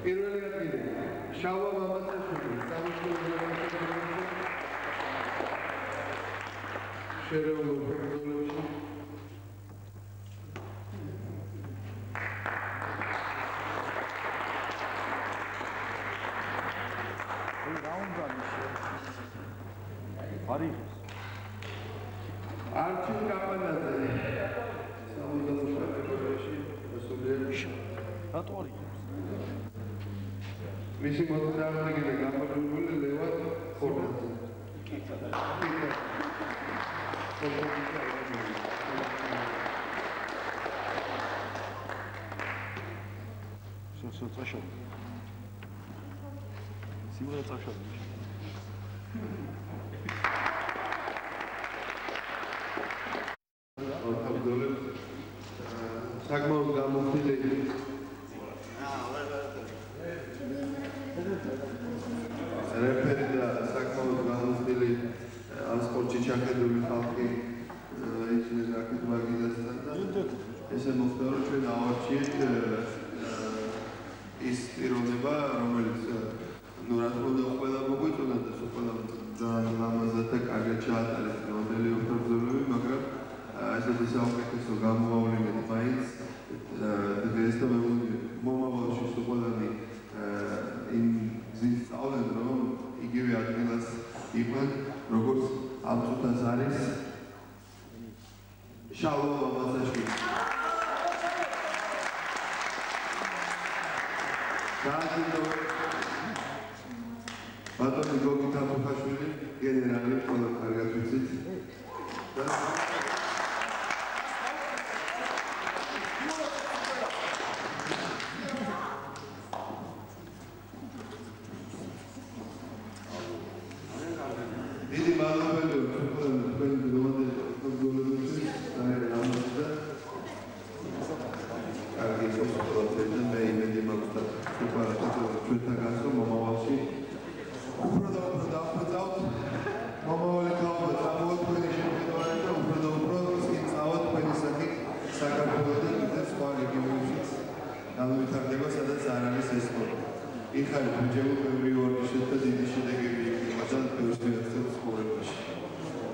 პირველი ადგილი შალვა მამაცაშვილი შერეულ ფეხბურთში არჩილ კაპანაძე 65 კატეგორიაში მოსულიერში რატო არიღებს მისი მოწინააღმდეგე გამოჩვეული ლევან ხორნაძე სოციალ სიმღერა წაშალე საკმაოდ გამოფილი რეფერი და საკმაოდ გამოფილი ამ სპორტში ჩახედული ხალხი ისინი რაკეტ მაგიდასთან და ესე მოხდა რომ ჩვენ ავარჩიეთ ის პიროვნება რომელიც ну რა თქმა უნდა ყველა მოგვიწონა და ყველა ძალიან ლამაზად და კარგად ჩაატარეს მომდელი ოქტომბერში მაგრამ ესეთი საუკეთესო გამოავლენით მაინც დღეს და მომავალში ყველანი იმ გზით სწავლენ რომ იგივე ადგილას იყვნენ როგორც ამ წუთას არის შალვა მამაცაშვილი ბატონი გოგი თამოხაშვილი გენერალი ყველა კარგად ვიცით და დიდი მადლობა თქვენი რომანტიკული გოლებში და რამოსდა კარგი პროცესი მე იმედი მაქვს და ჩვენთან გასულ მომავალში უფრო დავხვეწავთ მომავალი ქალბა წამოვთ თქვენი შემოქმედებით და უფრო წავთ თქვენი სახით საქართველოსთან და სხვა რეგიონებშიც განვითარდება სადაც არ არის ეს სპორტი იქ არის ბიჭებო ბევრი ორგანიზაცია და დიდი შედეგები მაგრამ ბევრს მიაღწევს სპორტში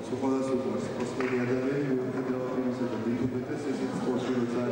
სულ ყველაზე უყვარს სპორტსმენი ადამიანი მიუხედავად იმისა და დიდ უმეტეს ეს სპორტი როცა